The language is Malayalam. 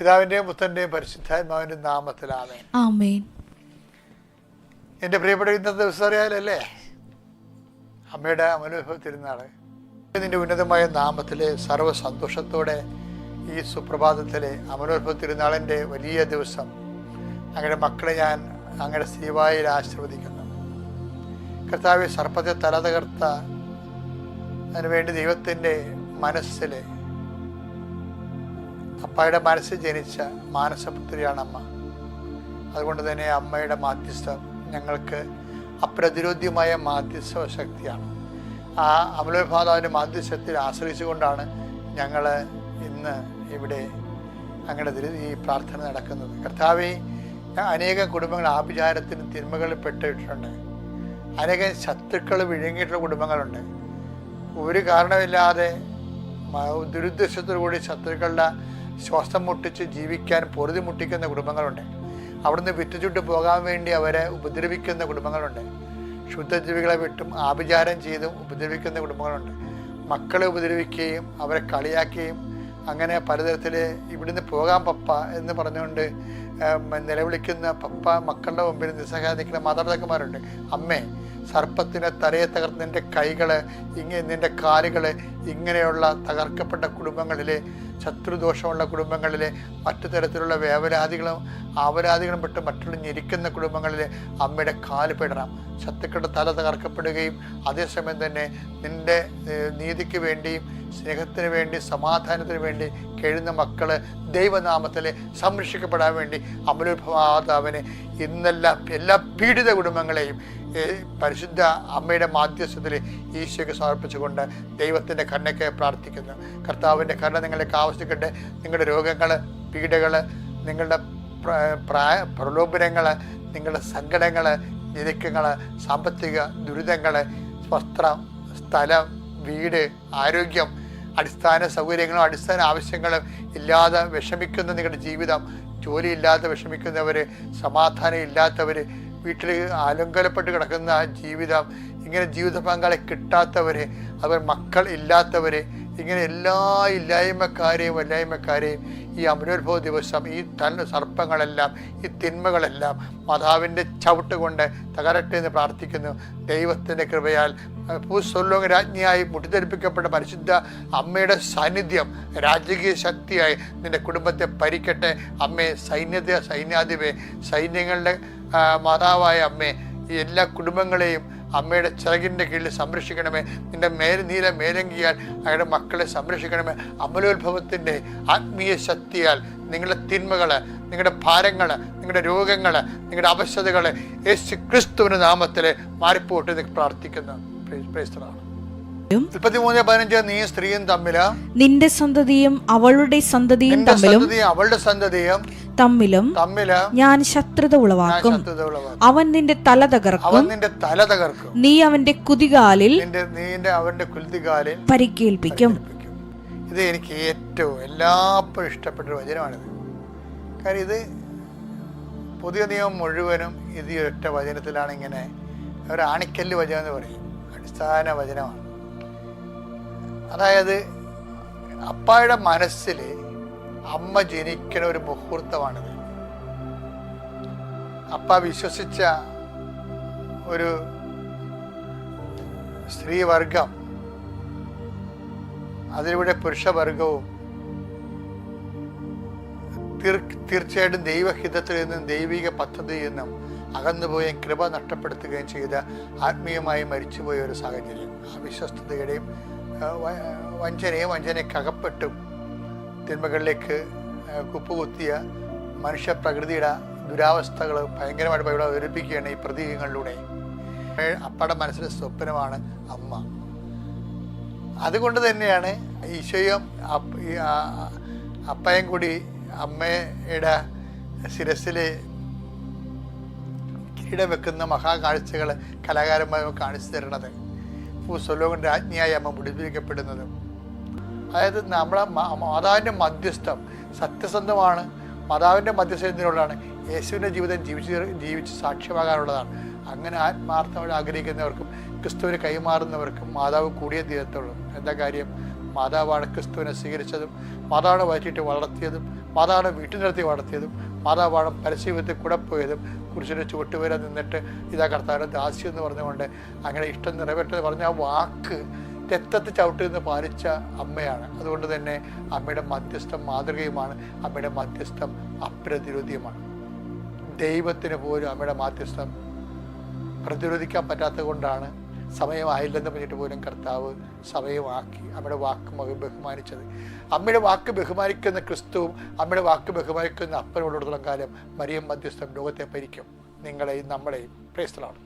പിതാവിന്റെയും പുത്രന്റെയും പരിശുദ്ധാത്മാവിന്റെയും നാമത്തിൽ ആമേൻ. ആമേൻ. എൻ്റെ പ്രിയപ്പെട്ട ഇന്നത്തെ ദിവസം അറിയാലല്ലേ, അമ്മയുടെ അമലോത്ഭവ തിരുനാള്. നിന്റെ ഉന്നതമായ നാമത്തിലെ സർവ്വ സന്തോഷത്തോടെ ഈ സുപ്രഭാതത്തിലെ അമലോത്ഭവ തിരുനാളിൻ്റെ വലിയ ദിവസം അങ്ങയുടെ മക്കളെ ഞാൻ അങ്ങയുടെ സ്ത്രീവായിൽ ആശീർവദിക്കുന്നു. കർത്താവെ, സർപ്പത്തെ തല തകർത്ത അതിനുവേണ്ടി ദൈവത്തിൻ്റെ മനസ്സിൽ, അപ്പായുടെ മനസ്സിൽ ജനിച്ച മാനസപുത്രിയാണ് അമ്മ. അതുകൊണ്ട് തന്നെ അമ്മയുടെ മാധ്യസ്ഥം ഞങ്ങൾക്ക് അപ്രതിരോധ്യമായ മാധ്യസ്ഥ ശക്തിയാണ്. ആ അമലോത്ഭവത്തിൻ്റെ മാധ്യസ്ഥത്തിൽ ആശ്രയിച്ചുകൊണ്ടാണ് ഞങ്ങൾ ഇന്ന് ഇവിടെ അങ്ങയുടെ ഈ പ്രാർത്ഥന നടക്കുന്നത്. കർത്താവെ, അനേകം കുടുംബങ്ങൾ ആഭിചാരത്തിനും തിന്മകളിൽ പെട്ടിട്ടുണ്ട്. അനേകം ശത്രുക്കൾ വിഴുങ്ങിയിട്ടുള്ള കുടുംബങ്ങളുണ്ട്. ഒരു കാരണമില്ലാതെ ദുരുദ്ദേശത്തോടുകൂടി ശത്രുക്കളുടെ ശ്വാസം മുട്ടിച്ച് ജീവിക്കാൻ പൊറുതി മുട്ടിക്കുന്ന കുടുംബങ്ങളുണ്ട്. അവിടുന്ന് വിറ്റുചുട്ട് പോകാൻ വേണ്ടി അവരെ ഉപദ്രവിക്കുന്ന കുടുംബങ്ങളുണ്ട്. ശുദ്ധജീവികളെ വിട്ടും ആഭിചാരം ചെയ്തും ഉപദ്രവിക്കുന്ന കുടുംബങ്ങളുണ്ട്. മക്കളെ ഉപദ്രവിക്കുകയും അവരെ കളിയാക്കുകയും അങ്ങനെ പലതരത്തിൽ ഇവിടുന്ന് പോകാൻ പപ്പ എന്ന് പറഞ്ഞുകൊണ്ട് നിലവിളിക്കുന്ന പപ്പ മക്കളുടെ മുമ്പിൽ നിസ്സഹായ നിൽക്കുന്ന മാതാപിതാക്കന്മാരുണ്ട്. അമ്മേ, സർപ്പത്തിൻ്റെ തലയെ തകർത്ത് നിൻ്റെ കൈകൾ, നിൻ്റെ കാലുകൾ, ഇങ്ങനെയുള്ള തകർക്കപ്പെട്ട കുടുംബങ്ങളിലെ, ശത്രുദോഷമുള്ള കുടുംബങ്ങളിലെ, മറ്റു തരത്തിലുള്ള വേവലാദികളും ആവലാദികളും പെട്ട് മറ്റുള്ള ഞെരിക്കുന്ന കുടുംബങ്ങളിലെ അമ്മയുടെ കാല് പെടണം. ശത്രുക്കളുടെ തല തകർക്കപ്പെടുകയും അതേസമയം തന്നെ നിൻ്റെ നീതിക്ക് വേണ്ടിയും സ്നേഹത്തിന് വേണ്ടി സമാധാനത്തിന് വേണ്ടി കഴിയുന്ന മക്കള് ദൈവനാമത്തിൽ സംരക്ഷിക്കപ്പെടാൻ വേണ്ടി അമലോത്ഭവമാതാവിനെ ഇന്നെല്ലാം എല്ലാ പീഡിത കുടുംബങ്ങളെയും പരിശുദ്ധ അമ്മയുടെ മാധ്യസ്ഥത്തിൽ ഈശോയ്ക്ക് സമർപ്പിച്ചുകൊണ്ട് ദൈവത്തിൻ്റെ കരുണയ്ക്ക് പ്രാർത്ഥിക്കുന്നു. കർത്താവിൻ്റെ കരുണ നിങ്ങളിലേക്ക് ആവശ്യിക്കട്ടെ. നിങ്ങളുടെ രോഗങ്ങൾ, പീഡകൾ, നിങ്ങളുടെ പ്രലോഭനങ്ങൾ, നിങ്ങളുടെ സങ്കടങ്ങൾ, ഞെരുക്കങ്ങൾ, സാമ്പത്തിക ദുരിതങ്ങൾ, വസ്ത്രം, സ്ഥലം, വീട്, ആരോഗ്യം, അടിസ്ഥാന സൗകര്യങ്ങളും അടിസ്ഥാന ആവശ്യങ്ങളും ഇല്ലാതെ വിഷമിക്കുന്ന നിങ്ങളുടെ ജീവിതം, ജോലിയില്ലാതെ വിഷമിക്കുന്നവർ, സമാധാനം ഇല്ലാത്തവർ, വീട്ടിൽ ആലങ്കലപ്പെട്ട് കിടക്കുന്ന ജീവിതം, ഇങ്ങനെ ജീവിത പങ്കാളി കിട്ടാത്തവർ, അവർ മക്കൾ ഇല്ലാത്തവർ, ഇങ്ങനെ എല്ലാ വല്ലായ്മക്കാരെയും ഈ അമലോത്ഭവ ദിവസം ഈ സർപ്പങ്ങളെല്ലാം, ഈ തിന്മകളെല്ലാം മാതാവിൻ്റെ ചവിട്ട് കൊണ്ട് തകരട്ടെ എന്ന് പ്രാർത്ഥിക്കുന്നു. ദൈവത്തിൻ്റെ കൃപയാൽ ഭൂസ്വർലോക രാജ്ഞിയായി മുട്ടിത്തെറിപ്പിക്കപ്പെട്ട പരിശുദ്ധ അമ്മയുടെ സാന്നിധ്യം രാജകീയ ശക്തിയായി നിൻ്റെ കുടുംബത്തെ ഭരിക്കട്ടെ. അമ്മേ, സൈന്യാധിപേ, സൈന്യങ്ങളുടെ മാതാവായ അമ്മേ, ഈ എല്ലാ കുടുംബങ്ങളെയും അമ്മയുടെ ചിറകിൻ്റെ കീഴിൽ സംരക്ഷിക്കണമേ. നിൻ്റെ നീല മേലങ്കിയാൽ അയാളുടെ മക്കളെ സംരക്ഷിക്കണമേ. അമലോത്ഭവത്തിൻ്റെ ആത്മീയ ശക്തിയാൽ നിങ്ങളുടെ തിന്മകൾ, നിങ്ങളുടെ ഭാരങ്ങൾ, നിങ്ങളുടെ രോഗങ്ങൾ, നിങ്ങളുടെ അവശതകൾ യേശു ക്രിസ്തുവിൻ്റെ നാമത്തിൽ മാറിപ്പോട്ട് എന്ന് പ്രാർത്ഥിക്കുന്നു. 33:15 നീ സ്ത്രീയും തമ്മിൽ, നിന്റെ സന്തതിയും അവളുടെ സന്തതിയും തമ്മിലും ഞാൻ ശത്രുത ഉളവാക്കും. അവൻ നിന്റെ തല തകർക്കും, നീ അവന്റെ കുതികാലിൽ പരിക്കേൽപ്പിക്കും. ഇത് എനിക്ക് ഏറ്റവും എല്ലാപ്പോഴും ഇഷ്ടപ്പെട്ടൊരു വചനമാണിത്. കാര്യം ഇത് പുതിയ നിയമം മുഴുവനും ഇത് ഒറ്റ വചനത്തിലാണ്. ഇങ്ങനെ ഒരു ആണിക്കല്ല് വചനം എന്ന് പറയും, അടിസ്ഥാന വചനമാണ്. അതായത് അപ്പായുടെ മനസ്സിൽ അമ്മ ജനിക്കുന്ന ഒരു മുഹൂർത്തമാണിത്. അപ്പ വിശ്വസിച്ച ഒരു സ്ത്രീവർഗം, അതിലൂടെ പുരുഷവർഗവും തീർച്ചയായിട്ടും ദൈവഹിതത്തിൽ നിന്നും ദൈവിക പദ്ധതിയിൽ നിന്നും അകന്നുപോയ കൃപ നഷ്ടപ്പെടുത്തുകയും ചെയ്ത ആത്മീയമായി മരിച്ചുപോയ ഒരു സാഹചര്യം. അവിശ്വസ്തയുടെയും വഞ്ചനയ്ക്കകപ്പെട്ടും തിന്മകളിലേക്ക് കുപ്പുകുത്തിയ മനുഷ്യപ്രകൃതിയുടെ ദുരാവസ്ഥകൾ ഭയങ്കരമായിട്ട് ഇവിടെ അവതരിപ്പിക്കുകയാണ് ഈ പ്രതീകങ്ങളിലൂടെ. അപ്പയുടെ മനസ്സിലെ സ്വപ്നമാണ് അമ്മ. അതുകൊണ്ട് തന്നെയാണ് ഈശോയും അപ്പയും കൂടി അമ്മയുടെ ശിരസിൽ കിരീടം വെക്കുന്ന മഹാകാഴ്ചകൾ കലാകാരന്മാർ കാണിച്ചു തരുന്നത്. ഭൂസ്വലോകൻ്റെ രാജ്ഞിയായി അമ്മ മുടിപ്പിക്കപ്പെടുന്നതും. അതായത് നമ്മളെ മാതാവിൻ്റെ മധ്യസ്ഥം സത്യസന്ധമാണ്. മാതാവിൻ്റെ മധ്യസ്ഥത്തിനുള്ളതാണ്. യേശുവിൻ്റെ ജീവിതം ജീവിച്ച് സാക്ഷ്യമാകാനുള്ളതാണ്. അങ്ങനെ ആത്മാർത്ഥമായി ആഗ്രഹിക്കുന്നവർക്കും ക്രിസ്തുവിനെ കൈമാറുന്നവർക്കും മാതാവ് കൂടിയേ തീരത്തുള്ളൂ. എന്താ കാര്യം? മാതാവാണ് ക്രിസ്തുവിനെ സ്വീകരിച്ചതും മാതാവിനെ വയറ്റിയിട്ട് വളർത്തിയതും മാതാവിനെ വീട്ടിൽ നിർത്തി വളർത്തിയതും മാതാവാണ് പരസ്യവിധത്തിൽ കൂടെ പോയതും കുരിശിൻ്റെ ചുവട്ടുവരെ നിന്നിട്ട് ഇതാ കർത്താവിൻ്റെ ദാസ്യം എന്ന് പറഞ്ഞുകൊണ്ട് അങ്ങനെ ഇഷ്ടം നിറവേറ്റെന്ന് പറഞ്ഞ ആ വാക്ക് രക്തത്തിൽ ചവിട്ടി നിന്ന് പാലിച്ച അമ്മയാണ്. അതുകൊണ്ട് തന്നെ അമ്മയുടെ മധ്യസ്ഥം മാതൃകയുമാണ്, അമ്മയുടെ മധ്യസ്ഥം അപ്രതിരോധ്യമാണ്. ദൈവത്തിന് പോലും അമ്മയുടെ മാധ്യസ്ഥം പ്രതിരോധിക്കാൻ പറ്റാത്തത് കൊണ്ടാണ് സമയമായില്ലെന്ന് പറഞ്ഞിട്ട് പോലും കർത്താവ് സമയമാക്കി അമ്മയുടെ വാക്ക് ബഹുമാനിച്ചത്. അമ്മയുടെ വാക്ക് ബഹുമാനിക്കുന്ന ക്രിസ്തുവും അമ്മയുടെ വാക്ക് ബഹുമാനിക്കുന്ന അപ്പനോടുള്ള കാലം മരിയം മധ്യസ്ഥം ലോകത്തെ ഭരിക്കും, നിങ്ങളെയും നമ്മളെയും. Praise the Lord.